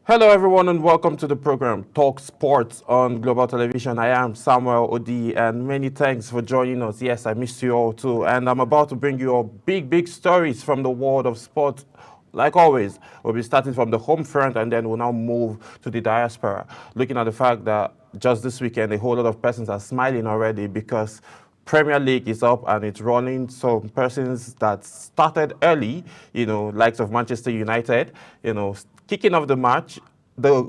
Hello, everyone, and welcome to the program Talk Sports on Global Television. I am Samuel Odi, and many thanks for joining us. Yes, I missed you all too, and I'm about to bring you all big stories from the world of sport. Like always, we'll be starting from the home front, and then we'll now move to the diaspora, looking at the fact that just this weekend, a whole lot of persons are smiling already because Premier League is up and it's running. Some persons that started early, likes of Manchester United, kicking off the match, the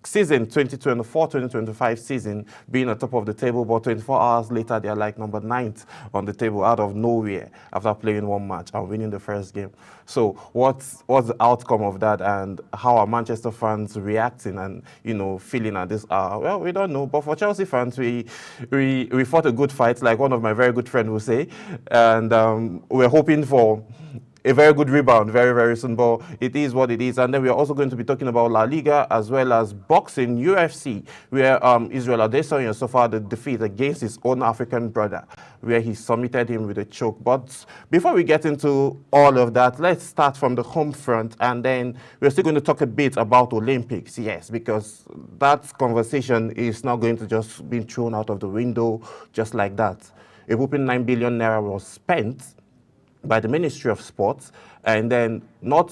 season 2024-2025 season being on top of the table, but 24 hours later they're like number 9th on the table out of nowhere after playing one match and winning the first game. So what's the outcome of that, and how are Manchester fans reacting and feeling at this hour? Well, we don't know, but for Chelsea fans, we fought a good fight, like one of my very good friends will say, and we're hoping for a very good rebound very soon, but it is what it is. And then we are also going to be talking about La Liga as well as boxing, UFC, where Israel Adesanya suffered a defeat against his own African brother, where he submitted him with a choke. But before we get into all of that, let's start from the home front, and then we're still going to talk a bit about Olympics, yes, because that conversation is not going to just be thrown out of the window just like that. A whooping 9 billion naira was spent by the Ministry of Sports, and then not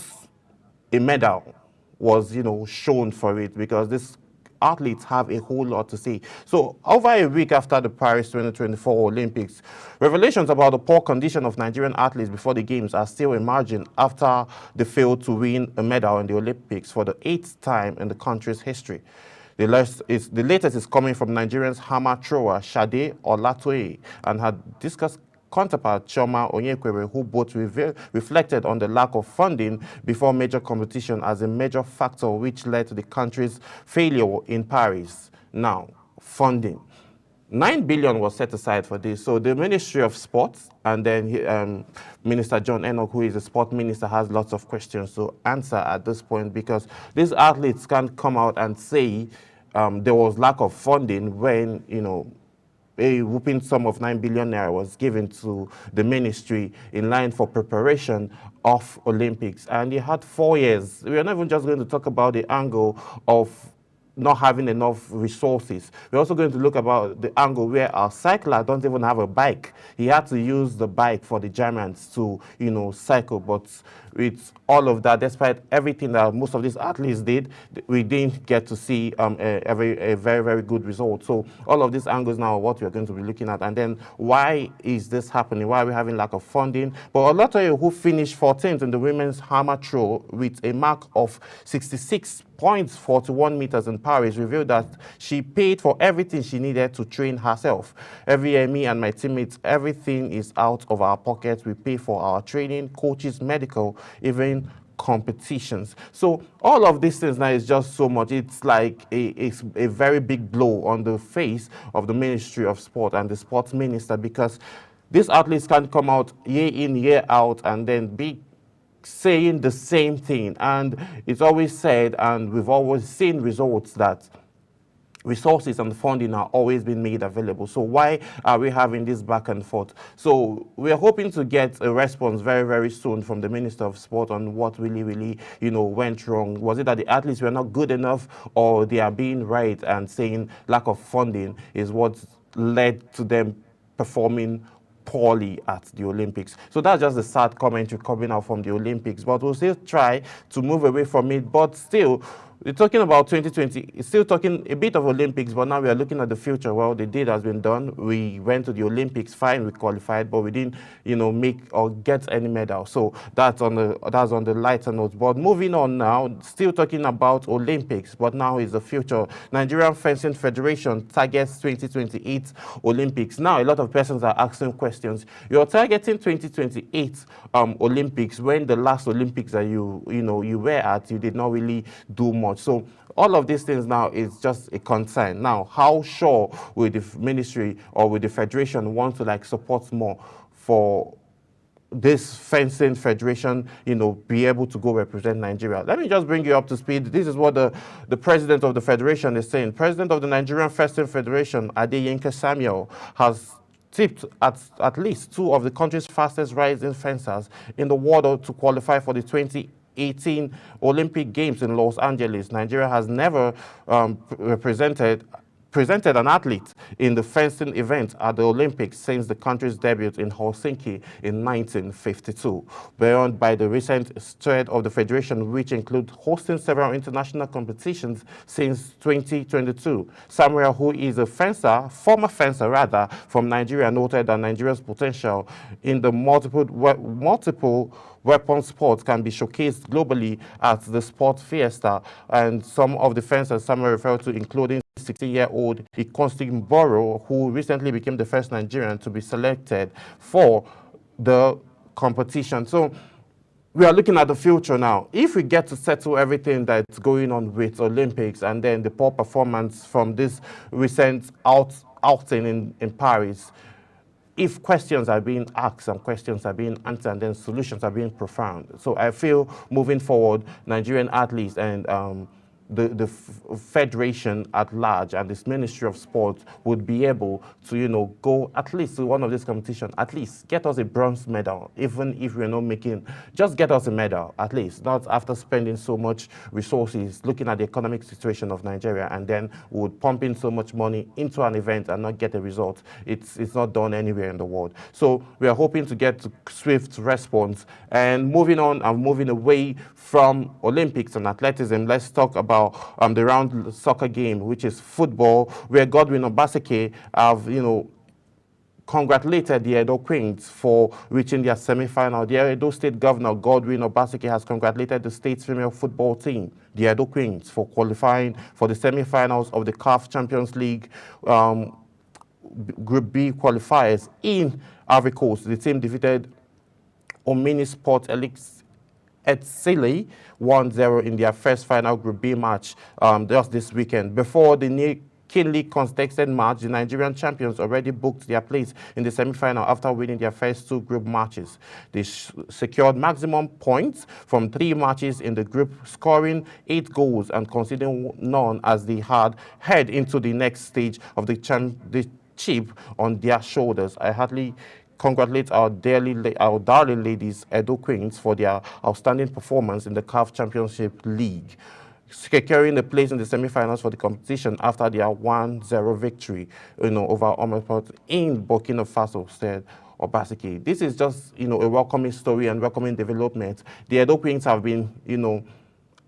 a medal was, shown for it, because these athletes have a whole lot to say. So over a week after the Paris 2024 Olympics, revelations about the poor condition of Nigerian athletes before the games are still emerging after they failed to win a medal in the Olympics for the 8th time in the country's history. The latest is coming from Nigerians hammer thrower Shade Olatoye, and had discussed counterpart Chioma Onyekwere, who both reflected on the lack of funding before major competition as a major factor which led to the country's failure in Paris. Now, funding. 9 billion was set aside for this. So the Ministry of Sports and then Minister John Enoch, who is the sport minister, has lots of questions to answer at this point, because these athletes can't come out and say there was lack of funding when, a whooping sum of 9 billion naira was given to the ministry in line for preparation of Olympics. And he had 4 years. We are not even just going to talk about the angle of not having enough resources. We're also going to look about the angle where our cycler don't even have a bike. He had to use the bike for the Germans to, cycle. But with all of that, despite everything that most of these athletes did, we didn't get to see a very good result. So all of these angles now are what we're going to be looking at. And then why is this happening? Why are we having lack of funding? But Olatoye, who finished 14th in the women's hammer throw with a mark of 66.41 meters in Paris, revealed that she paid for everything she needed to train herself. Every year, me and my teammates, everything is out of our pockets. We pay for our training, coaches, medical, even competitions. So all of these things now is just so much. It's like a very big blow on the face of the Ministry of Sport and the sports minister, because these athletes can't come out year in, year out and then be saying the same thing. And it's always said, and we've always seen results, that resources and funding are always being made available. So why are we having this back and forth? So we're hoping to get a response very soon from the Minister of Sport on what really, went wrong. Was it that the athletes were not good enough, or they are being right and saying lack of funding is what led to them performing poorly at the Olympics? So that's just the sad commentary coming out from the Olympics, but we'll still try to move away from it. But still, we're talking about 2020, it's still talking a bit of Olympics, but now we are looking at the future. Well, the deed has been done. We went to the Olympics, fine, we qualified, but we didn't, make or get any medal. So that's on the lighter note. But moving on now, still talking about Olympics, but now is the future. Nigerian Fencing Federation targets 2028 Olympics. Now, a lot of persons are asking questions. You're targeting 2028 Olympics, when the last Olympics that you were at, you did not really do much. So all of these things now is just a concern. Now, how sure will the ministry or will the federation want to support more for this fencing federation, be able to go represent Nigeria? Let me just bring you up to speed. This is what the president of the federation is saying. President of the Nigerian Fencing Federation, Adeyinka Samuel, has tipped at least 2 of the country's fastest rising fencers in the world to qualify for the 2018 Olympic Games in Los Angeles, Nigeria has never presented an athlete in the fencing event at the Olympics since the country's debut in Helsinki in 1952, beyond by the recent spread of the federation, which include hosting several international competitions since 2022. Samuel, who is a former fencer rather, from Nigeria, noted that Nigeria's potential in the multiple weapon sports can be showcased globally at the Sport Fiesta, and some of the fencers Samuel referred to including 60-year-old Ikonstin Boro, who recently became the first Nigerian to be selected for the competition. So we are looking at the future now. If we get to settle everything that's going on with Olympics and then the poor performance from this recent outing in Paris, if questions are being asked and questions are being answered and then solutions are being profound. So I feel moving forward, Nigerian athletes and the federation at large and this Ministry of Sport would be able to, go at least to one of these competitions, at least get us a bronze medal, even if we're not making, just get us a medal, at least, not after spending so much resources, looking at the economic situation of Nigeria, and then we would pump in so much money into an event and not get a result. It's not done anywhere in the world. So we are hoping to get swift response. And moving on and moving away from Olympics and athleticism, let's talk about the round soccer game, which is football, where Godwin Obaseki have, congratulated the Edo Queens for reaching their semi-final. The Edo State Governor, Godwin Obaseki, has congratulated the state's female football team, the Edo Queens, for qualifying for the semi-finals of the CAF Champions League Group B qualifiers in Ivory Coast. The team defeated Omini Sport Etsele 1-0 in their first final Group B match just this weekend. Before the keenly contested match, the Nigerian champions already booked their place in the semi-final after winning their first two group matches. They secured maximum points from 3 matches in the group, scoring 8 goals and conceding none as they had head into the next stage of the chip on their shoulders. I heartily congratulate our darling ladies, Edo Queens, for their outstanding performance in the CAF Championship League, securing a place in the semi-finals for the competition after their 1-0 victory, over Omepot in Burkina Faso, said Obaseki. This is just, a welcoming story and welcoming development. The Edo Queens have been,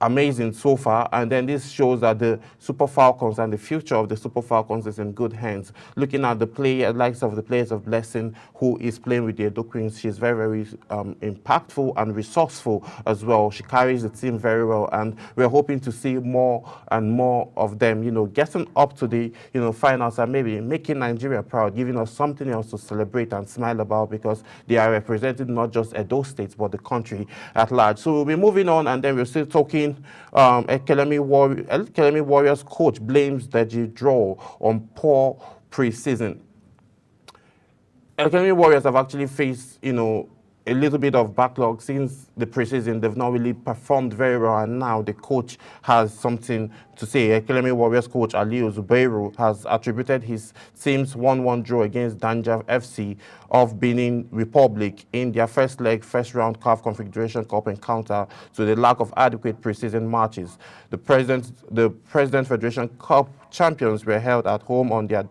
amazing so far, and then this shows that the Super Falcons and the future of the Super Falcons is in good hands. Looking at the likes of the players of Blessing, who is playing with the Edo Queens, she's very, very impactful and resourceful as well. She carries the team very well, and we're hoping to see more and more of them, getting up to the, finals and maybe making Nigeria proud, giving us something else to celebrate and smile about, because they are representing not just Edo State, but the country at large. So we'll be moving on, and then we're still talking Elkelemi Warriors coach blames the draw on poor preseason. Elkelemi Warriors have actually faced, a little bit of backlog since the preseason. They've not really performed very well, and now the coach has something to say. Elkelemi Warriors coach Aliyu Zubairu has attributed his team's 1-1 draw against Danja FC of Benin Republic in their first round CAF Confederation Cup encounter to the lack of adequate preseason matches. The President Federation Cup champions were held at home on their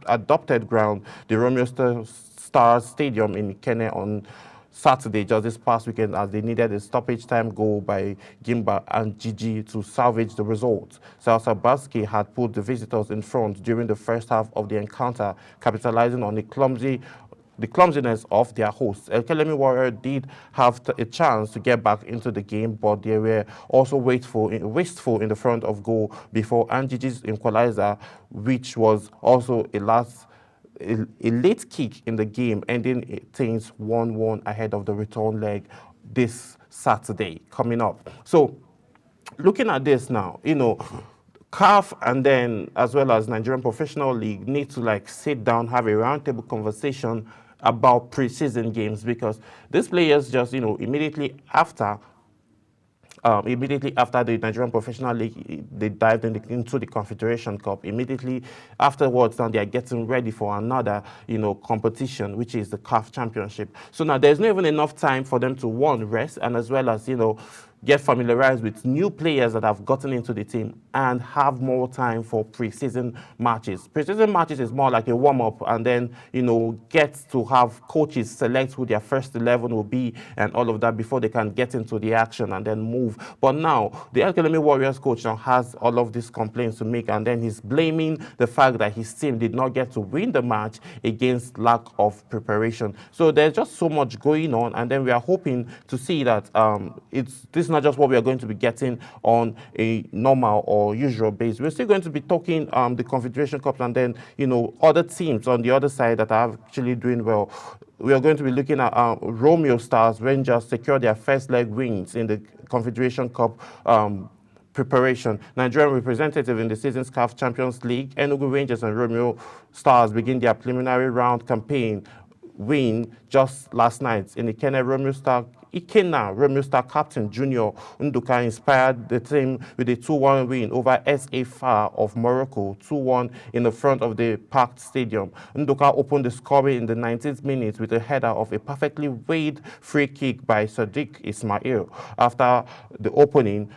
adopted ground, the Romeo Stars Stadium in Kene, on Saturday, just this past weekend, as they needed a stoppage time goal by Gimba and Gigi to salvage the result. Salsa Basque had put the visitors in front during the first half of the encounter, capitalizing on the clumsiness of their hosts. Elkelemi Warrior did have a chance to get back into the game, but they were also wasteful in the front of goal before Angigi's equalizer, which was also a late kick in the game, ending things 1-1 ahead of the return leg this Saturday coming up. So looking at this now, CAF and then as well as Nigerian Professional League need to sit down, have a roundtable conversation about preseason games, because these players just, immediately after immediately after the Nigerian Professional League, they dived into the Confederation Cup. Immediately afterwards, now they are getting ready for another, competition, which is the CAF Championship. So now there's not even enough time for them to, one, rest, and as well as, get familiarized with new players that have gotten into the team and have more time for preseason matches. Preseason matches is more like a warm-up, and then, get to have coaches select who their first 11 will be and all of that before they can get into the action and then move. But now, the Academy Warriors coach now has all of these complaints to make, and then he's blaming the fact that his team did not get to win the match against lack of preparation. So there's just so much going on, and then we are hoping to see that this is not just what we are going to be getting on a normal or usual basis. We're still going to be talking the Confederation Cup, and then, other teams on the other side that are actually doing well. We are going to be looking at Romeo Stars. Rangers secure their first leg wins in the Confederation Cup preparation. Nigerian representative in the season's CAF Champions League, Enugu Rangers and Romeo Stars begin their preliminary round campaign win just last night in the Ikenna Romeo Star captain Junior Nduka inspired the team with a 2-1 win over SA FAR of Morocco, 2-1 in the front of the packed stadium. Nduka opened the scoring in the 19th minute with a header of a perfectly weighed free kick by Sadiq Ismail. After the opening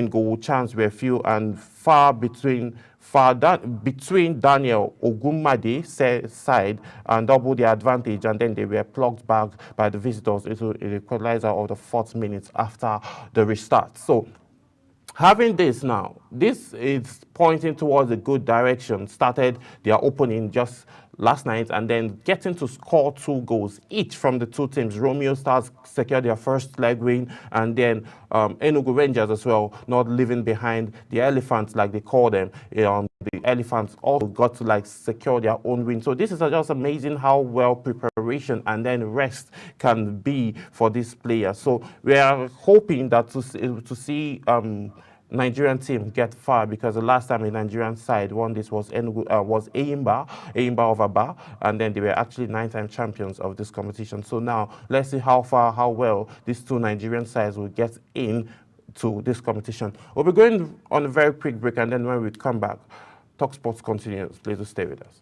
goal, chances were few and far between Daniel Ogunmade's side and doubled the advantage, and then they were plugged back by the visitors into an equalizer of the 4th minute after the restart. So having this now, this is pointing towards a good direction. Started their opening just last night, and then getting to score 2 goals each from the two teams. Romeo Stars secured their first leg win, and then Enugu Rangers as well, not leaving behind the Elephants, like they call them. The Elephants also got to secure their own win. So this is just amazing how well preparation and then rest can be for this player. So we are hoping that to see Nigerian team get far, because the last time a Nigerian side won this was Eyimba of Aba, and then they were actually 9-time champions of this competition. So now let's see how well these two Nigerian sides will get in to this competition. We'll be going on a very quick break, and then when we come back, Talk Sports continues. Please do stay with us.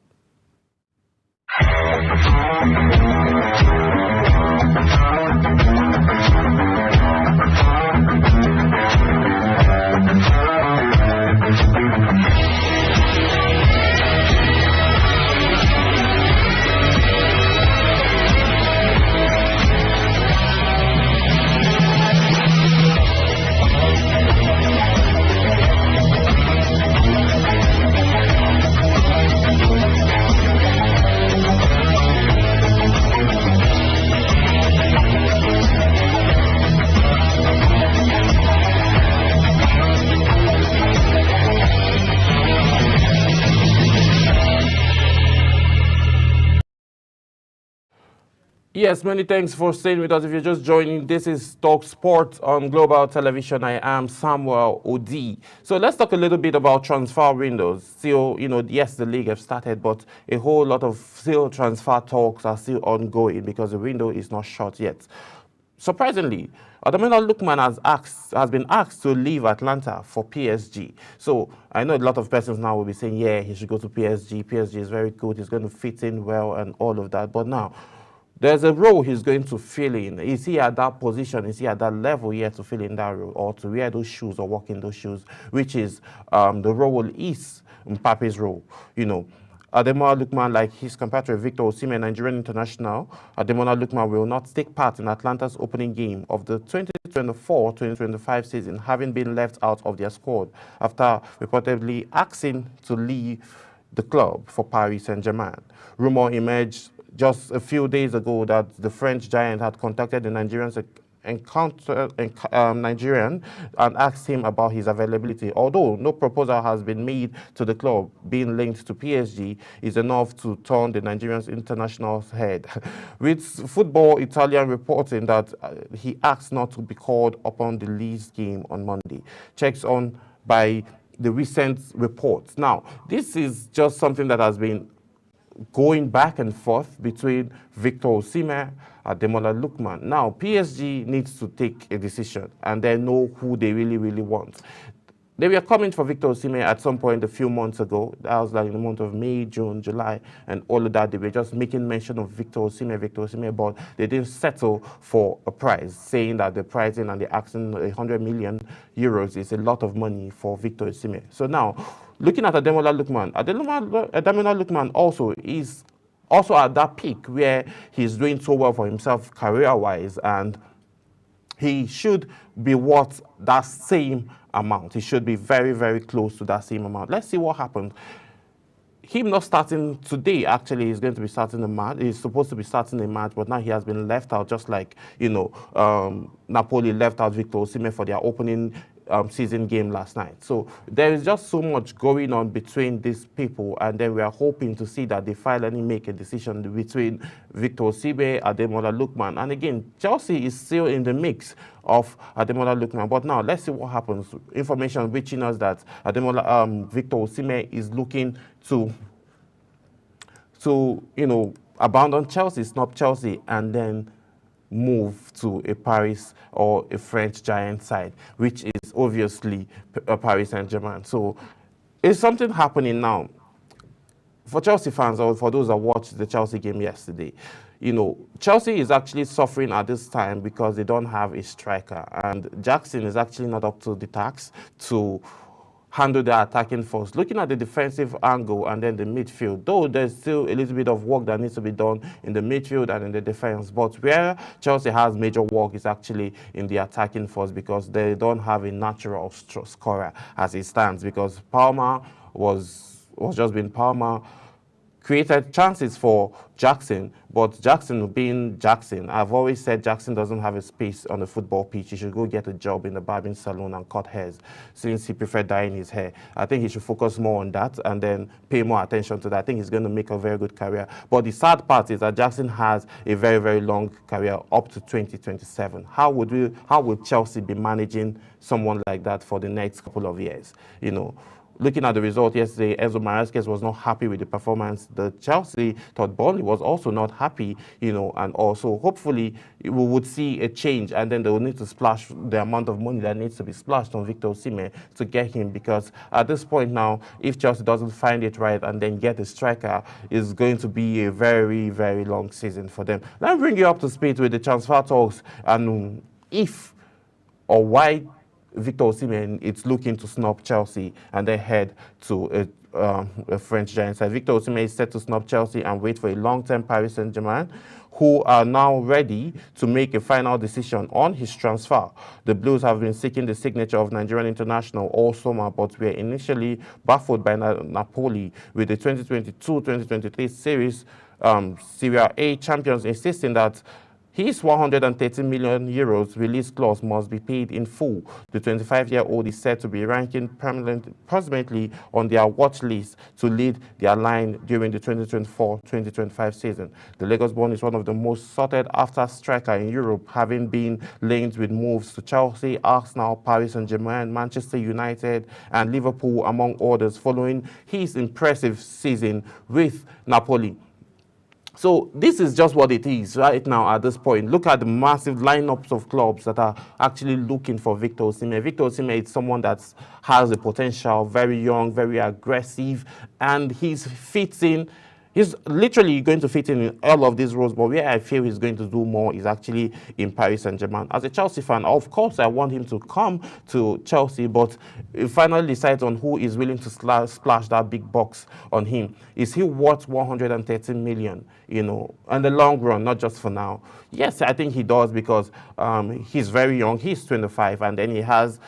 Yes, many thanks for staying with us. If you're just joining, this is Talk Sport on Global Television. I am Samuel Odi. So let's talk a little bit about transfer windows. Still, yes, the league has started, but a whole lot of still transfer talks are still ongoing because the window is not shut yet. Surprisingly, Ademola Lookman has been asked to leave Atlanta for PSG. So I know a lot of persons now will be saying, yeah, he should go to PSG. PSG is very good. He's going to fit in well and all of that. But now, there's a role he's going to fill in. Is he at that position? Is he at that level yet to fill in that role, or to wear those shoes or walk in those shoes, which is the role is Mbappé's role, Ademola Lookman, like his compatriot Victor Osimhen, Nigerian international, Ademola Lookman will not take part in Atlanta's opening game of the 2024-2025 season, having been left out of their squad after reportedly asking to leave the club for Paris Saint-Germain. Rumor emerged just a few days ago that the French giant had contacted the Nigerian and asked him about his availability. Although no proposal has been made to the club, being linked to PSG is enough to turn the Nigerian international's head. With Football Italian reporting that he asked not to be called upon the Leeds game on Monday. Checks on by the recent reports. Now, this is just something that has been going back and forth between Victor Osimhen and Ademola Lookman. Now, PSG needs to take a decision and then know who they really, really want. They were coming for Victor Osimhen at some point a few months ago. That was like in the month of May, June, July, and all of that. They were just making mention of Victor Osimhen, but they didn't settle for a price, saying that the pricing and the asking 100 million euros is a lot of money for Victor Osimhen. So now, looking at Ademola Lookman, Ademola Lookman also is also at that peak where he's doing so well for himself career-wise, and he should be worth that same amount. He should be very, very close to that same amount. Let's see what happens. Him not starting today, actually, he's going to be starting the match. He's supposed to be starting the match, but now he has been left out, just like, Napoli left out Victor Osimhen for their opening season game last night. So there is just so much going on between these people, and then we are hoping to see that they finally make a decision between Victor Osimhen, Ademola Lookman. And again, Chelsea is still in the mix of Ademola Lookman. But now let's see what happens. Information reaching us that Victor Osimhen is looking to abandon Chelsea, snub Chelsea, and then move to a Paris or a French giant side, which is obviously Paris Saint-Germain. So is something happening now? For Chelsea fans, or for those that watched the Chelsea game yesterday, Chelsea is actually suffering at this time because they don't have a striker, and Jackson is actually not up to the task to handle the attacking force. Looking at the defensive angle and then the midfield, though there's still a little bit of work that needs to be done in the midfield and in the defense, but where Chelsea has major work is actually in the attacking force, because they don't have a natural scorer as it stands, because Palmer was just being Palmer, created chances for Jackson, but Jackson being Jackson, I've always said Jackson doesn't have a space on the football pitch. He should go get a job in the barbing salon and cut hairs, since he preferred dyeing his hair. I think he should focus more on that and then pay more attention to that. I think he's going to make a very good career. But the sad part is that Jackson has a very, very long career up to 2027. How would Chelsea be managing someone like that for the next couple of years? Looking at the result yesterday, Enzo Maresca was not happy with the performance. The Chelsea thought Burnley was also not happy, and also hopefully we would see a change, and then they will need to splash the amount of money that needs to be splashed on Victor Osimhen to get him, because at this point now, if Chelsea doesn't find it right and then get a striker, it's going to be a very, very long season for them. Let me bring you up to speed with the transfer talks and if or why Victor Osimhen is looking to snub Chelsea and then head to a French giant side. Victor Osimhen is set to snub Chelsea and wait for a long-term Paris Saint-Germain, who are now ready to make a final decision on his transfer. The Blues have been seeking the signature of Nigerian international all summer, but were initially baffled by Napoli with the 2022-2023 series Serie A champions insisting that his 130 million euros release clause must be paid in full. The 25-year-old is said to be ranking permanently on their watch list to lead their line during the 2024-2025 season. The Lagos-born is one of the most sought-after striker in Europe, having been linked with moves to Chelsea, Arsenal, Paris Saint-Germain, Manchester United, and Liverpool, among others, following his impressive season with Napoli. So this is just what it is right now at this point. Look at the massive lineups of clubs that are actually looking for Victor Osimhen. Victor Osimhen is someone that has the potential, very young, very aggressive, and he's literally going to fit in all of these roles, but where I feel he's going to do more is actually in Paris Saint-Germain. As a Chelsea fan, of course, I want him to come to Chelsea, but he finally decides on who is willing to splash that big bucks on him. Is he worth 113 million, in the long run, not just for now? Yes, I think he does, because he's very young. He's 25, and then he has,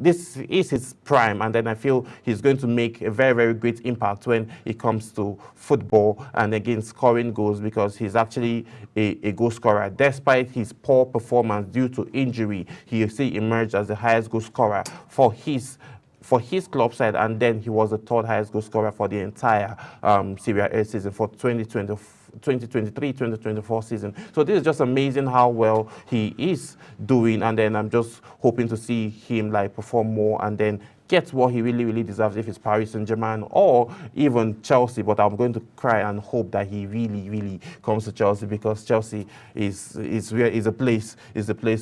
this is his prime, and then I feel he's going to make a very, very great impact when it comes to football and again scoring goals, because he's actually a goal scorer. Despite his poor performance due to injury, he still emerged as the highest goal scorer for his club side, and then he was the third highest goal scorer for the entire Serie A season for 2023-2024 season. So this is just amazing how well he is doing, and then I'm just hoping to see him perform more and then gets what he really, really deserves, if it's Paris Saint-Germain or even Chelsea. But I'm going to cry and hope that he really, really comes to Chelsea, because Chelsea is a place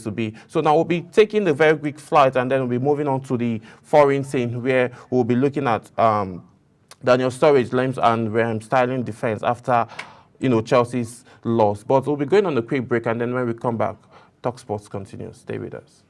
to be. So now we'll be taking a very quick flight, and then we'll be moving on to the foreign scene, where we'll be looking at Daniel Sturridge, Lens and Raheem Sterling defense after Chelsea's loss. But we'll be going on a quick break, and then when we come back, Talk Sports continues. Stay with us.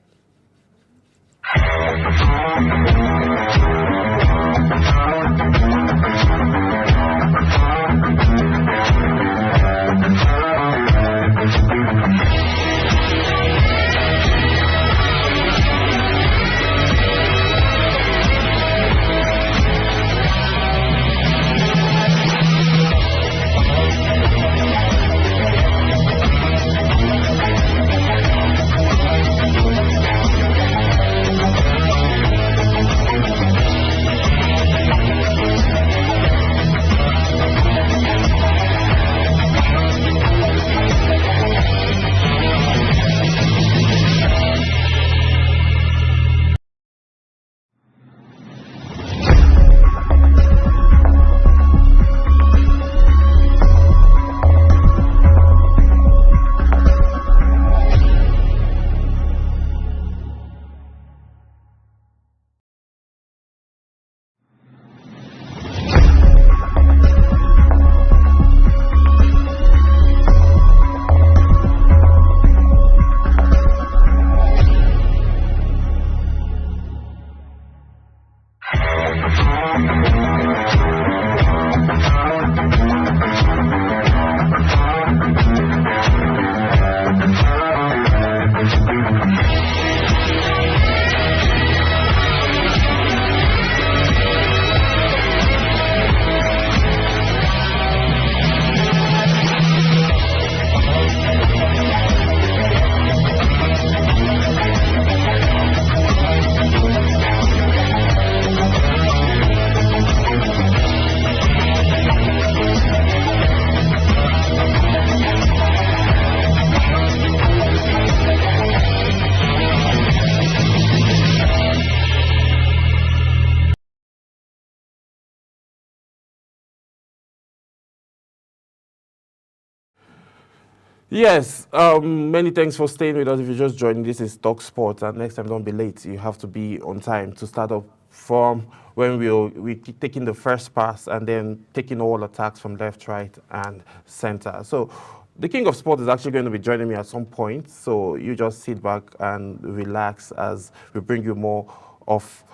Yes, many thanks for staying with us. If you're just joining, this is Talk Sports, and next time don't be late. You have to be on time to start up from when we're taking the first pass and then taking all attacks from left, right, and center. So the King of Sport is actually going to be joining me at some point, so you just sit back and relax as we bring you more of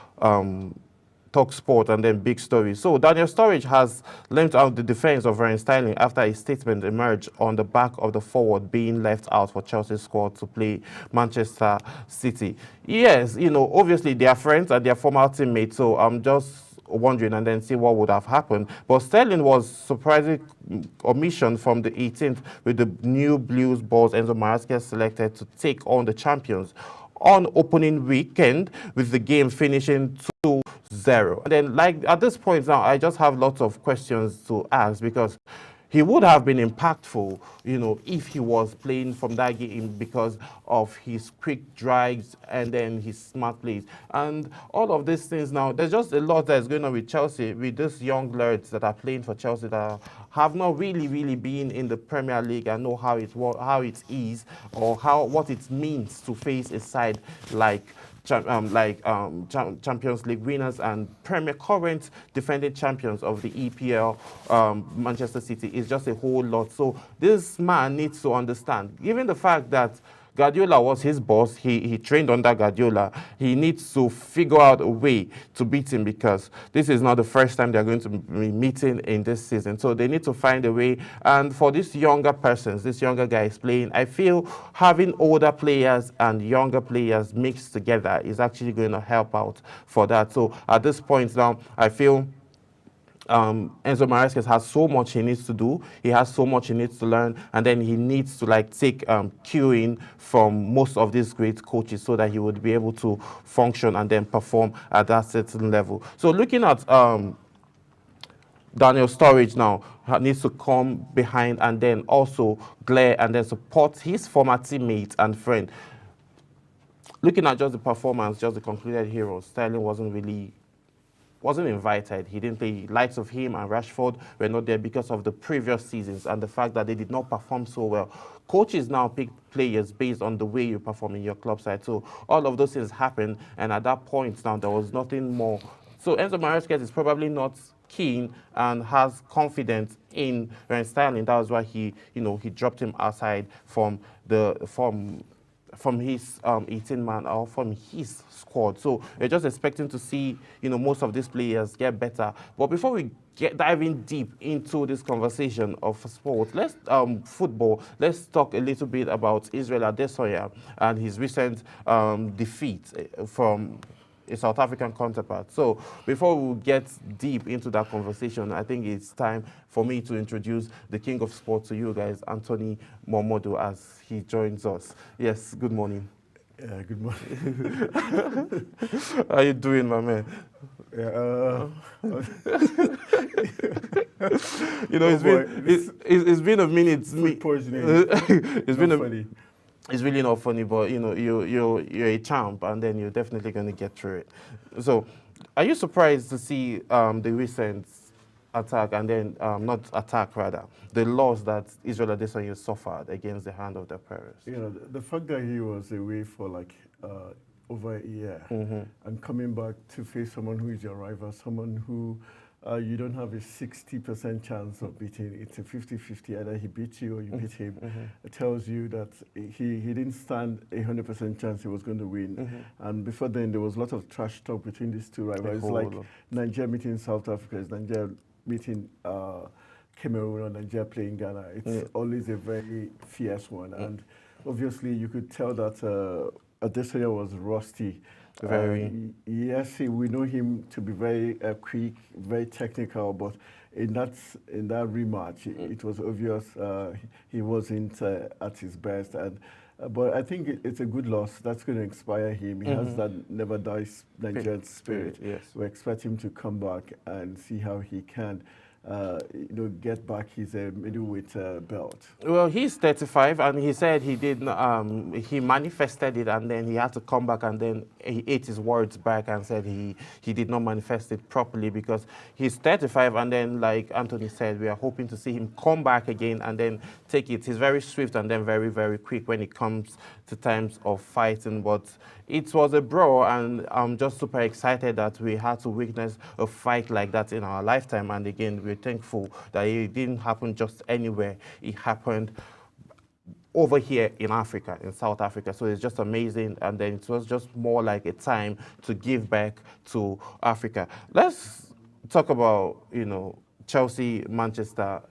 Talk Sport and then big stories. So Daniel Sturridge has lent out the defense of Raheem Sterling after a statement emerged on the back of the forward being left out for Chelsea's squad to play Manchester City. Yes, obviously they are friends and they are former teammates, so I'm just wondering and then see what would have happened. But Sterling was surprising omission from the 18th with the new Blues boss Enzo Maresca selected to take on the champions on opening weekend, with the game finishing 2-0. And then, at this point now, I just have lots of questions to ask, because he would have been impactful, if he was playing from that game, because of his quick drives and then his smart plays. And all of these things now, there's just a lot that's going on with Chelsea, with these young lads that are playing for Chelsea that have not really been in the Premier League and know how it is, or what it means to face a side like Champions League winners and current defending champions of the EPL, Manchester City, is just a whole lot. So this man needs to understand, given the fact that Guardiola was his boss, he trained under Guardiola, he needs to figure out a way to beat him, because this is not the first time they're going to be meeting in this season. So they need to find a way. And for these younger persons, these younger guys playing, I feel having older players and younger players mixed together is actually going to help out for that. So at this point now, I feel Enzo Maresca has so much he needs to do. He has so much he needs to learn, and then he needs to take cueing from most of these great coaches, so that he would be able to function and then perform at that certain level. So looking at Daniel Sturridge now needs to come behind and then also glare and then support his former teammate and friend looking at just the performance, just the concluded heroes, Sterling wasn't invited. He didn't play. Likes of him and Rashford were not there because of the previous seasons and the fact that they did not perform so well. Coaches now pick players based on the way you perform in your club side. So all of those things happened, and at that point now there was nothing more. So Enzo Maresca is probably not keen and has confidence in Raheem Sterling. That was why he dropped him aside from his 18-man or from his squad. So we're just expecting to see, most of these players get better. But before we diving deep into this conversation of sport, football, let's talk a little bit about Israel Adesanya and his recent defeat from a South African counterpart. So before we get deep into that conversation, I think it's time for me to introduce the king of sport to you guys, Anthony Momodu, as he joins us. Yes, good morning. Good morning. How are you doing, my man? It's been a minute. Food poisoning. It's been funny. It's really not funny, but you're a champ, and then you're definitely going to get through it. So, are you surprised to see the recent attack, and then not attack rather, the loss that Israel Adesanya suffered against the hand of the Paris? The fact that he was away for over a year and coming back to face someone who is your rival, someone who you don't have a 60% chance of beating. It's a 50-50. Either he beats you or you beat him. It tells you that he didn't stand a 100% chance he was going to win. And before then, there was a lot of trash talk between these two rivals. It's like Nigeria meeting South Africa, it's Nigeria meeting Cameroon, or Nigeria playing Ghana. It's always a very fierce one. And obviously, you could tell that Adesanya was rusty. Yes, we know him to be very quick, very technical, but in that rematch, it was obvious he wasn't at his best. But I think it's a good loss. That's going to inspire him. He has that never dies Nigerian spirit. Yes. We expect him to come back and see how he can get back his middleweight belt. Well, he's 35, and he said he did. He manifested it, and then he had to come back, and then he ate his words back and said he did not manifest it properly because he's 35, and then, like Anthony said, we are hoping to see him come back again and then take it. He's very swift and then very, very quick when it comes to times of fighting, but it was a brawl, and I'm just super excited that we had to witness a fight like that in our lifetime. And again, we're thankful that it didn't happen just anywhere. It happened over here in Africa, in South Africa. So it's just amazing. And then it was just more like a time to give back to Africa. Let's talk about, Chelsea, Manchester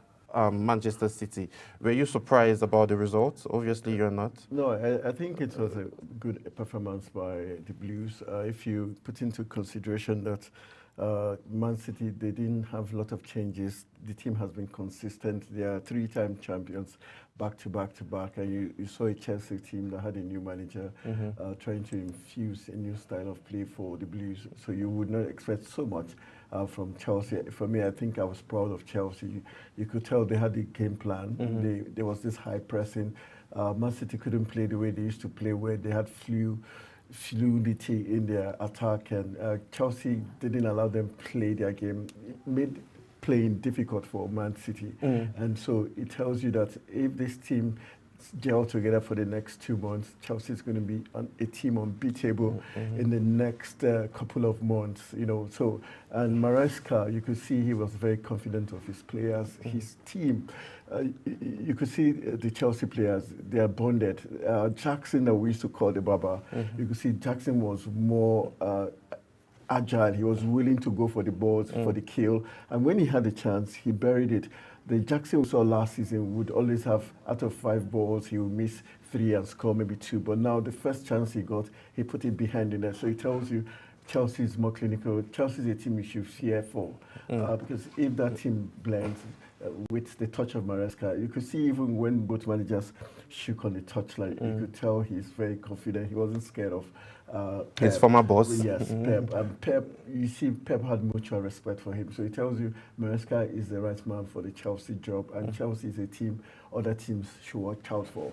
City. Were you surprised about the results? Obviously, you're not. No, I think it was a good performance by the Blues. If you put into consideration that Man City, they didn't have a lot of changes. The team has been consistent. They are three-time champions, back to back to back. And you saw a Chelsea team that had a new manager trying to infuse a new style of play for the Blues. So you would not expect so much from Chelsea. For me, I think I was proud of Chelsea. You could tell they had the game plan. There was this high pressing. Man City couldn't play the way they used to play, where they had fluidity in their attack, and Chelsea didn't allow them play their game. It made playing difficult for Man City. And so it tells you that if this team gel together for the next 2 months, Chelsea is going to be a team unbeatable in the next couple of months. So, and Maresca, you could see he was very confident of his players, his team. You could see the Chelsea players, they are bonded. Jackson, that we used to call the Baba, you could see Jackson was more agile. He was willing to go for the balls, for the kill. And when he had the chance, he buried it. The Jackson we saw last season would always have, out of 5 balls, he would miss 3 and score maybe 2. But now the first chance he got, he put it behind the net. So it tells you Chelsea is more clinical. Chelsea is a team you should fear for. Because if that team blends with the touch of Maresca, you could see even when both managers shook on the touchline, you could tell he's very confident. He wasn't scared of his former boss. Yes, Pep. And Pep, you see, Pep had mutual respect for him. So it tells you Maresca is the right man for the Chelsea job. And Chelsea is a team other teams should watch out for.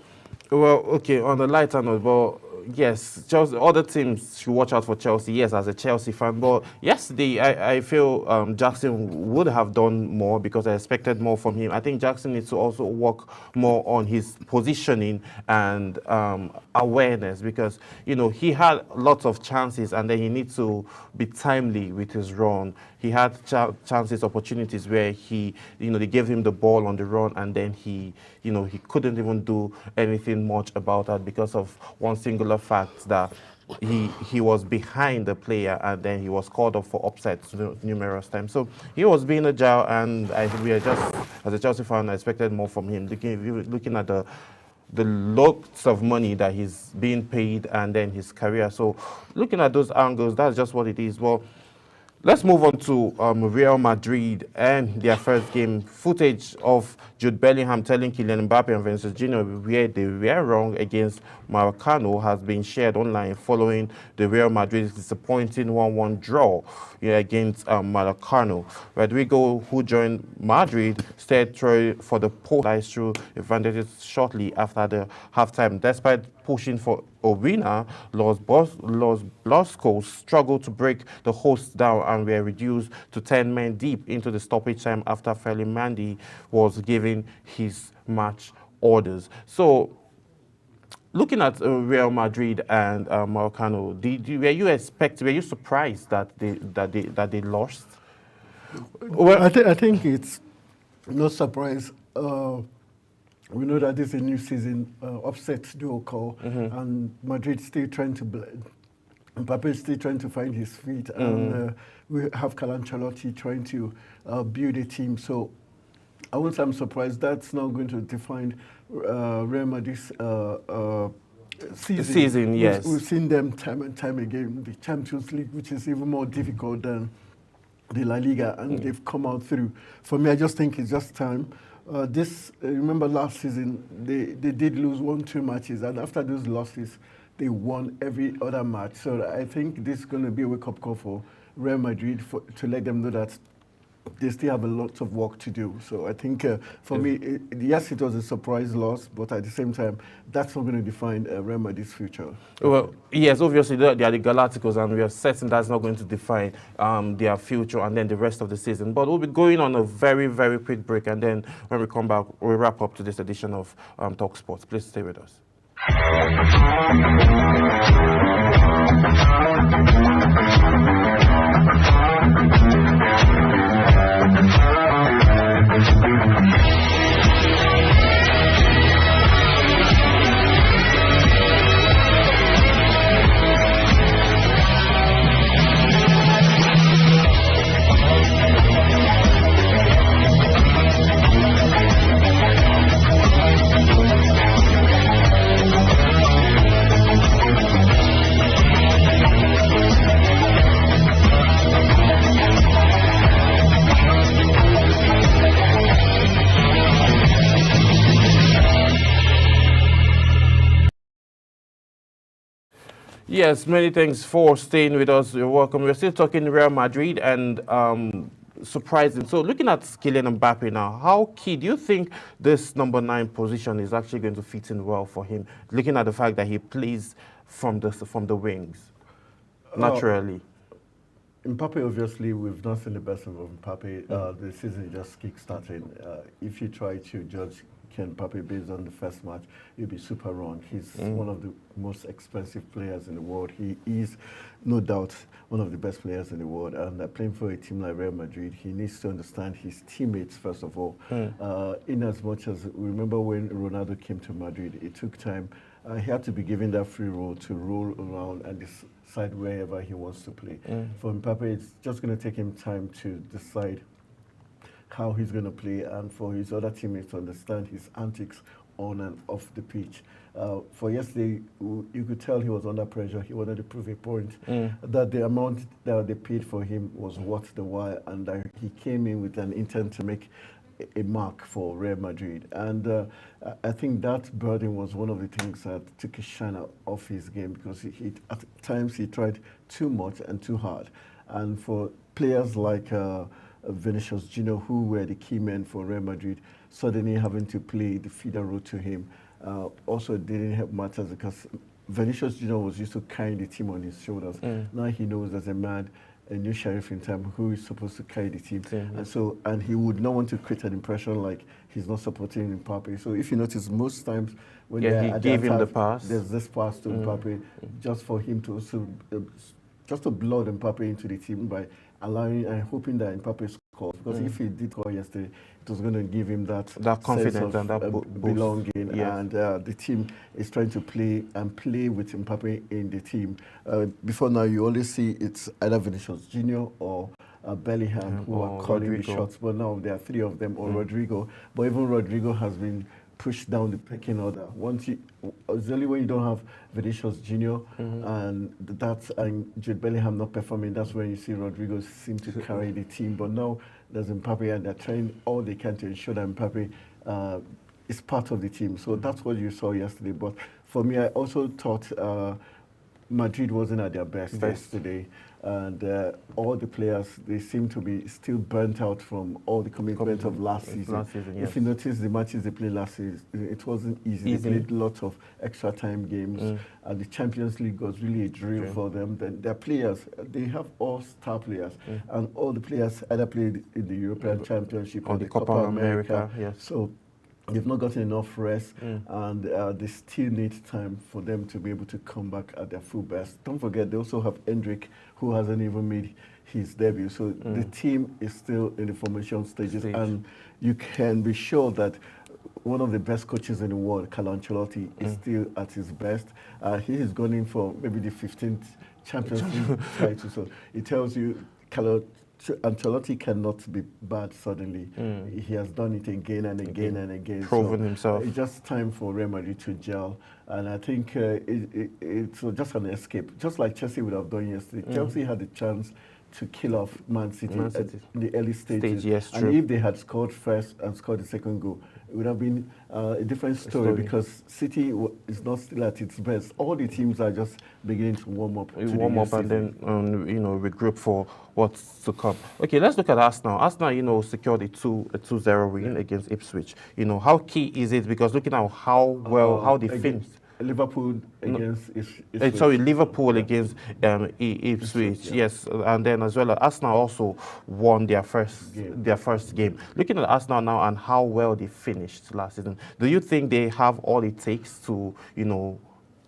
Well, okay, on the lighter note, but yes, Chelsea, other teams should watch out for Chelsea. Yes, as a Chelsea fan, but yesterday I feel Jackson would have done more because I expected more from him. I think Jackson needs to also work more on his positioning and awareness because he had lots of chances and then he needs to be timely with his run. He had chances, opportunities where they gave him the ball on the run and then he couldn't even do anything much about that because of one singular fact that he was behind the player and then he was called up for upsets numerous times. So he was being agile, and we are just, as a Chelsea fan, I expected more from him. Looking at the lots of money that he's being paid and then his career. So looking at those angles, that's just what it is. Well, let's move on to Real Madrid and their first game. Footage of Jude Bellingham telling Kylian Mbappe and Vinicius Junior where they were wrong against Maracano has been shared online following the Real Madrid's disappointing 1-1 draw against Maracano. Rodrigo, who joined Madrid, stayed for the post through advantages shortly after the halftime. Despite pushing for a winner, Los Blancos struggled to break the hosts down and were reduced to 10 men deep into the stoppage time after Ferland Mendy was given his match orders. So, looking at Real Madrid and Maracano, were you surprised that they lost? Well, I think it's no surprise. We know that this is a new season, upset do occur, and Madrid still trying to blend. Mbappe still trying to find his feet, and we have Carlo Ancelotti trying to build a team. So I won't say I'm surprised. That's not going to define Real Madrid's season. Yes. We've seen them time and time again. The Champions League, which is even more difficult than the La Liga, and they've come out through. For me, I just think it's just time. Remember last season, they did lose 1-2 matches, and after those losses, they won every other match. So I think this is going to be a wake-up call for Real Madrid to let them know that they still have a lot of work to do. So I think for me, yes, it was a surprise loss, but at the same time, that's not going to define Real Madrid's future. Well, yes, obviously they are the Galacticos, and we are certain that's not going to define their future and then the rest of the season. But we'll be going on a very, very quick break, and then when we come back, we'll wrap up to this edition of Talk Sports. Please stay with us. Yes, many thanks for staying with us. You're welcome. We're still talking Real Madrid and surprising. So looking at Kylian Mbappe now, how key do you think this number 9 position is actually going to fit in well for him? Looking at the fact that he plays from the wings, naturally. Mbappe, obviously, we've not seen the best of Mbappe. The season is just kick-starting. If you try to judge Kylian Mbappe based on the first match, you'll be super wrong. He's one of the most expensive players in the world. He is, no doubt, one of the best players in the world. And playing for a team like Real Madrid, he needs to understand his teammates, first of all. In as much as, remember when Ronaldo came to Madrid, it took time. He had to be given that free role to roll around and decide wherever he wants to play. For Mbappe, it's just going to take him time to decide how he's going to play, and for his other teammates to understand his antics on and off the pitch. For yesterday, you could tell he was under pressure. He wanted to prove a point that the amount that they paid for him was worth the while, and that he came in with an intent to make a mark for Real Madrid. And I think that burden was one of the things that took a shine off his game, because at times he tried too much and too hard. And for players like Vinicius Junior, who were the key men for Real Madrid, suddenly having to play the feeder role to him also didn't help matters, because Vinicius Junior was used to carrying the team on his shoulders. Now he knows there's a new sheriff in town who is supposed to carry the team. And he would not want to create an impression like he's not supporting Mbappe. So if you notice, most times when he gave him the pass. There's this pass to Mbappe just for him to also just to blood Mbappe into the team by allowing and hoping that Mbappe scores. Because if he did score yesterday, it was going to give him that confidence sense of and that belonging. Yes. And the team is trying to play with Mbappe in the team. Before now, you always see it's either Vinicius Junior or Bellingham who are calling the shots. But now there are three of them, or Rodrigo. But even Rodrigo has been pushed down the pecking order. It's only when you don't have Vinicius Junior and Jude Bellingham not performing, that's when you see Rodrigo seem to carry the team. But now there's Mbappe, and they're trying all they can to ensure that Mbappe is part of the team. So that's what you saw yesterday. But for me, I also thought Madrid wasn't at their best yesterday. And all the players, they seem to be still burnt out from all the commitment of last season. If you notice the matches they played last season, it wasn't easy. They played lots of extra time games. And the Champions League was really a drill for them. Then their players, they have all star players. And all the players either played in the European Championship or the Copa America. So they've not gotten enough rest, and they still need time for them to be able to come back at their full best. Don't forget, they also have Endrick, who hasn't even made his debut. So the team is still in the formation stages, and you can be sure that one of the best coaches in the world, Carlo Ancelotti, is still at his best. He has gone in for maybe the 15th Champions League title. So it tells you Carlo Ancelotti cannot be bad suddenly. He has done it again and again and again. Proven himself. It's just time for Real Madrid to gel. And I think it's just an escape. Just like Chelsea would have done yesterday. Chelsea had the chance to kill off Man City in the early stages. And if they had scored first and scored the second goal, it would have been a different story because City is not still at its best. All the teams are just beginning to warm up. And then, regroup for what's to come. Okay, let's look at Arsenal. Arsenal, secured a 2-0 win against Ipswich. How key is it? Because looking at how they finished. Liverpool against Liverpool against Ipswich, yes, and then as well Arsenal also won their first game. Looking at Arsenal now and how well they finished last season, do you think they have all it takes to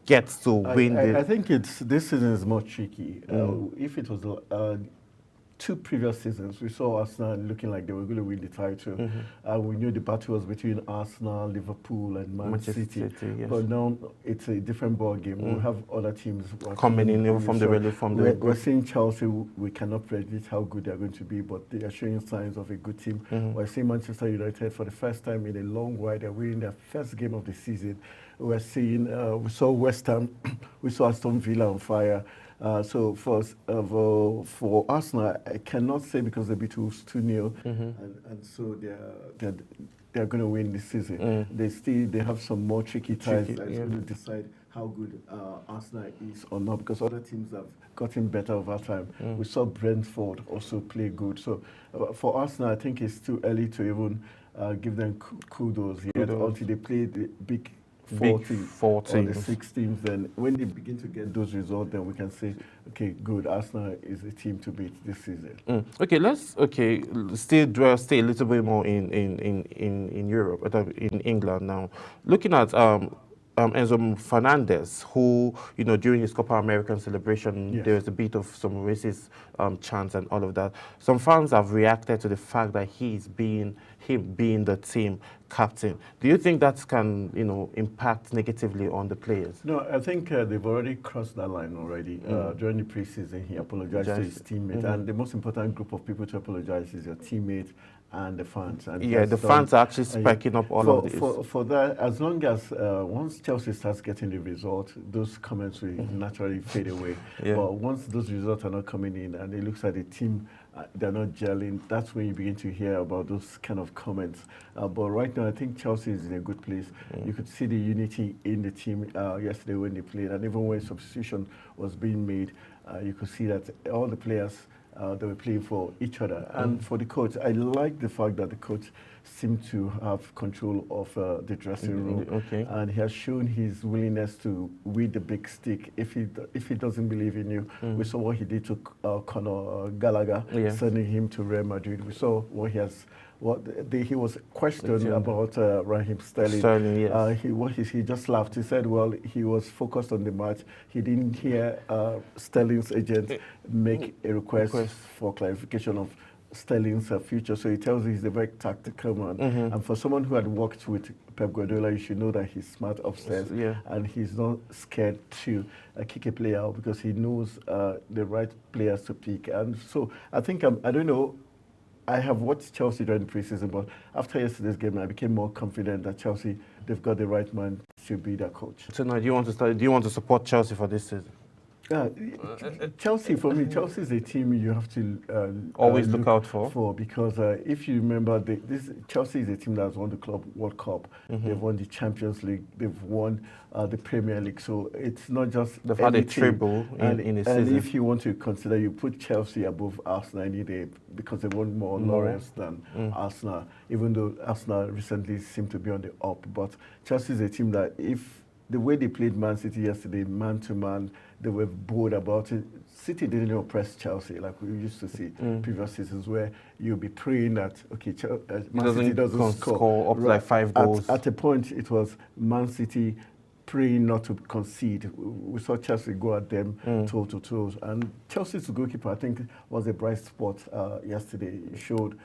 get to win? I think this season is more tricky. If it was 2 previous seasons, we saw Arsenal looking like they were going to win the title. We knew the battle was between Arsenal, Liverpool, and Manchester City. But now it's a different ball game. We have other teams coming in from the We're seeing Chelsea. We cannot predict how good they're going to be, but they are showing signs of a good team. We're seeing Manchester United for the first time in a long while. They're winning their first game of the season. We saw West Ham, we saw Aston Villa on fire. So for Arsenal, I cannot say because they beat Wolves 2-0, and so they're going to win this season. They have some more tricky ties that's going to decide how good Arsenal is or not, because other teams have gotten better over time. We saw Brentford also play good. So for Arsenal, I think it's too early to even give them kudos yet until they play the big 4 teams or the 6 teams. Then when they begin to get those results, then we can say, okay, good, Arsenal is a team to beat this season. Okay, let's stay a little bit more in Europe, in England now. Looking at Enzo Fernandez, who, during his Copa American celebration, there was a bit of some racist chants and all of that. Some fans have reacted to the fact that him being the team captain. Do you think that can, impact negatively on the players? No, I think they've already crossed that line already. During the preseason, he apologized to his teammate. And the most important group of people to apologize is your teammate and the fans. And the fans are actually spiking up all of this. For that, as long as once Chelsea starts getting the result, those comments will naturally fade away. But once those results are not coming in and it looks like the team, they're not gelling, that's when you begin to hear about those kind of comments. But right now, I think Chelsea is in a good place. You could see the unity in the team yesterday when they played, and even when substitution was being made, you could see that all the players they were playing for each other. And for the coach, I like the fact that the coach seemed to have control of the dressing room. Okay. And he has shown his willingness to wield the big stick if he doesn't believe in you. We saw what he did to Conor Gallagher, sending him to Real Madrid. We saw what he was questioned about Raheem Sterling. Yes. He just laughed. He said, well, he was focused on the match. He didn't hear Sterling's agent make a request for clarification of Sterling's future. So he tells you he's a very tactical man. And for someone who had worked with Pep Guardiola, you should know that he's smart upstairs. And he's not scared to kick a player out because he knows the right players to pick. And so I think, I don't know, I have watched Chelsea during the preseason, but after yesterday's game, I became more confident that Chelsea, they've got the right man to be their coach. So now, do you want to support Chelsea for this season? Chelsea, for me, Chelsea is a team you have to always look out for. Because if you remember, Chelsea is a team that has won the Club World Cup. They've won the Champions League. They've won the Premier League. So it's not just they've had a treble in a season. And if you want to consider, you put Chelsea above Arsenal any day because they won more laurels than Arsenal. Even though Arsenal recently seemed to be on the up, but Chelsea is a team that the way they played Man City yesterday, man to man, they were bold about it. City didn't oppress Chelsea like we used to see previous seasons, where you'll be praying that, okay, Man City doesn't score up like 5 goals. At a point, it was Man City praying not to concede. We saw Chelsea go at them toe to toe. And Chelsea's goalkeeper, I think, was a bright spot yesterday. He showed,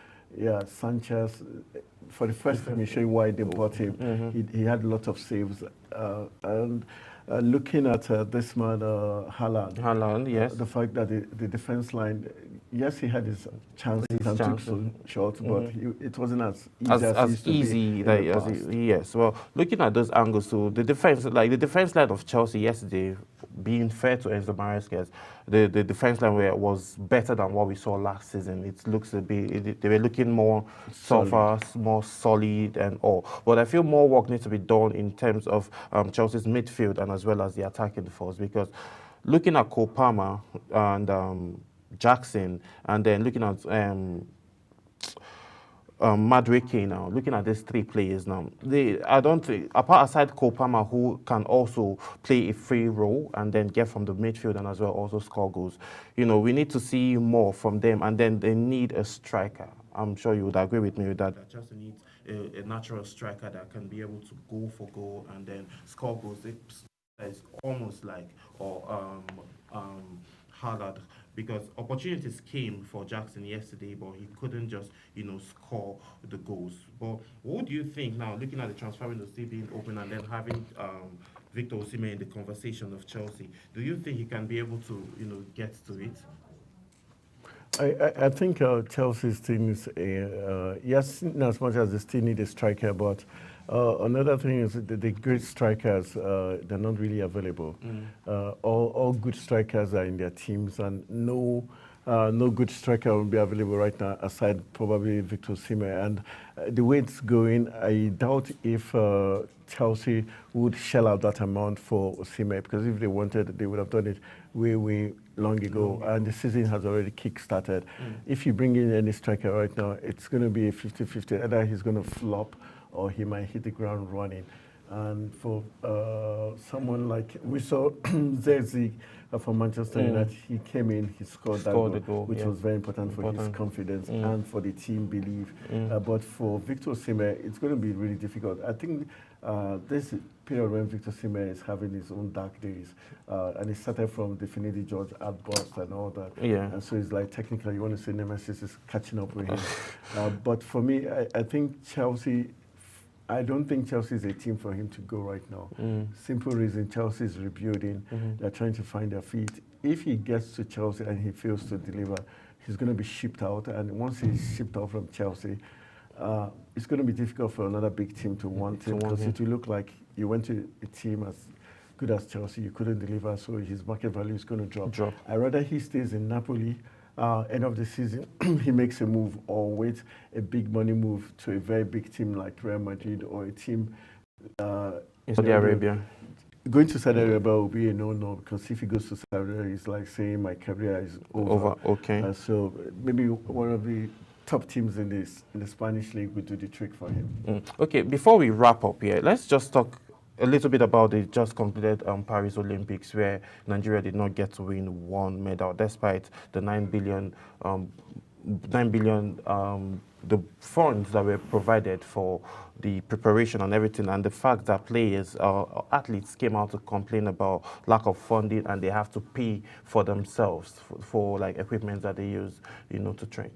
Sanchez, for the first time, he showed why they bought him. He had a lot of saves. And looking at this man, Haaland, yes. The fact that the defense line, yes, he had his chances and took some shots, but it wasn't as easy yes. Well, looking at those angles too, the defense line of Chelsea yesterday, being fair to Enzo Maresca, the defense line was better than what we saw last season. It looks to be, they were looking more softer, more solid and all. But I feel more work needs to be done in terms of Chelsea's midfield and as well as the attacking force, because looking at Cole Palmer and Jackson, and then looking at Madueke now, looking at these 3 players now, I don't think, aside Cole Palmer, who can also play a free role and then get from the midfield and as well also score goals, we need to see more from them, and then they need a striker. I'm sure you would agree with me with that. Chelsea needs a natural striker that can be able to go for goal and then score goals. It's almost like Haaland, because opportunities came for Jackson yesterday, but he couldn't just, score the goals. But what do you think now, looking at the transfer window still being open and then having Victor Osimhen in the conversation of Chelsea, do you think he can be able to, get to it? I think Chelsea's team is, yes, not as much as they still need a striker, but another thing is the great strikers, they're not really available. All good strikers are in their teams, and no good striker will be available right now, aside probably Victor Osimhen. And the way it's going, I doubt if Chelsea would shell out that amount for Osimhen, because if they wanted, they would have done it way long ago, and the season has already kick-started. If you bring in any striker right now, it's going to be a 50-50. Either he's going to flop or he might hit the ground running. And for someone like, we saw Zirkzee from Manchester United, he came in, he scored that goal, which was very important for his confidence and for the team belief. But for Victor Osimhen, it's going to be really difficult. I think this period when Victor Osimhen is having his own dark days, and it started from the Finidi George outburst and all that. And so it's like, technically, you want to say Nemesis is catching up with him. But for me, I think Chelsea, I don't think Chelsea is a team for him to go right now. Simple reason, Chelsea is rebuilding. They're trying to find their feet. If he gets to Chelsea and he fails to deliver, he's going to be shipped out. And once he's shipped out from Chelsea, it's going to be difficult for another big team to want him, because it will look like you went to a team as good as Chelsea, you couldn't deliver, so his market value is going to drop. I'd rather he stays in Napoli. End of the season, he makes a move, or wait a big money move to a very big team like Real Madrid, or a team in Saudi Arabia. Going to Saudi Arabia will be a no-no, because if he goes to Saudi Arabia, it's like saying my career is over. Okay. So maybe one of the top teams in the Spanish league will do the trick for him. Okay, before we wrap up here, let's just talk a little bit about the just completed Paris Olympics, where Nigeria did not get to win one medal, despite the 9 billion the funds that were provided for the preparation and everything, and the fact that players, athletes came out to complain about lack of funding, and they have to pay for themselves for like equipment that they use, to train.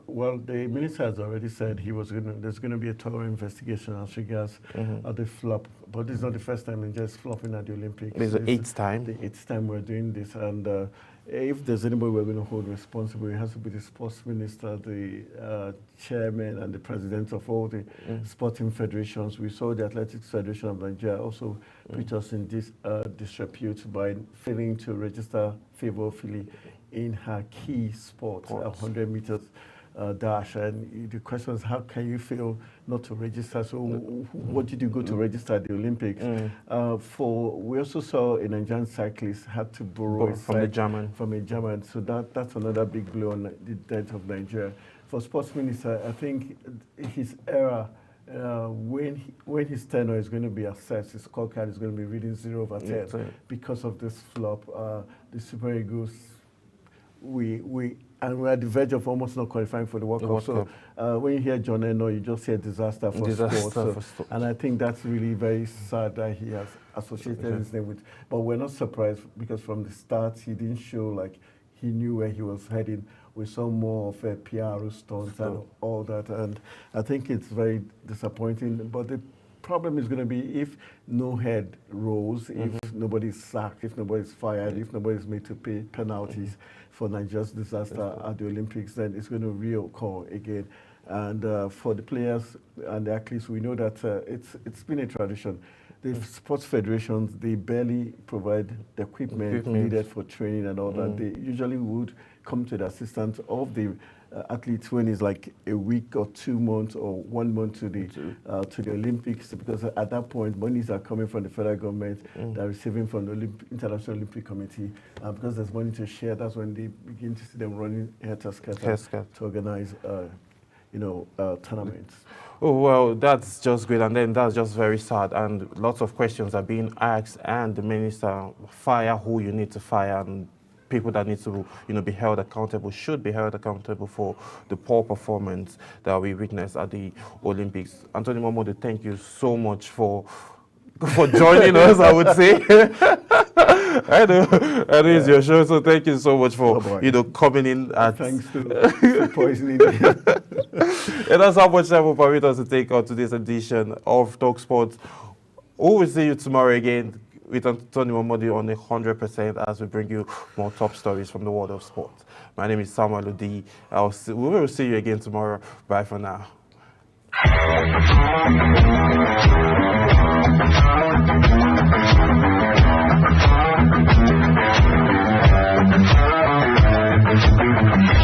Well, the minister has already said there's going to be a thorough investigation as regards the flop. But it's not the first time they're just flopping at the Olympics. It's the 8th time. The 8th time we're doing this. And if there's anybody we're going to hold responsible, it has to be the sports minister, the chairman, and the president of all the sporting federations. We saw the Athletics Federation of Nigeria also put us in this disrepute by failing to register Favour Philly in her key sport, 100 meters. Dash, and the question is, how can you fail not to register? So what did you go to register at the Olympics? We also saw a Nigerian cyclist had to borrow from a German. So that's another big blow on the debt of Nigeria. For sports minister, I think his era, when his tenure is going to be assessed, his scorecard is going to be reading 0 over 10 because of this flop. The Super Eagles, and we're at the verge of almost not qualifying for the World Cup. So when you hear John Eno, you just hear disaster for sports. And I think that's really very sad that he has associated his name with. But we're not surprised, because from the start, he didn't show like he knew where he was heading. We saw more of a PR stunt and all that. And I think it's very disappointing. But the problem is going to be if no head rolls, if nobody's sacked, if nobody's fired, if nobody's made to pay penalties for Nigeria's disaster at the Olympics, then it's going to reoccur again. And for the players and the athletes, we know that it's been a tradition. The sports federations, they barely provide the equipment needed for training and all that. They usually would come to the assistance of the athletes when it's like a week or 2 months or 1 month to the Olympics, because at that point monies are coming from the federal government, they're receiving from the International Olympic Committee, because there's money to share. That's when they begin to see them running head-to-scatter to organize tournaments. Oh, well, that's just great, and then that's just very sad, and lots of questions are being asked, and the minister, fire who you need to fire, and people that need to be held accountable should be held accountable for the poor performance that we witnessed at the Olympics. Anthony Momodu, thank you so much for joining us, I would say. I know it is your show, so thank you so much for coming in. Thanks to poisoning. And that's how much time will permit us to take on today's edition of Talk Sports. We will see you tomorrow again with Anthony Momodu on 100% as we bring you more top stories from the world of sports. My name is Samuel Odi. We will see you again tomorrow. Bye for now.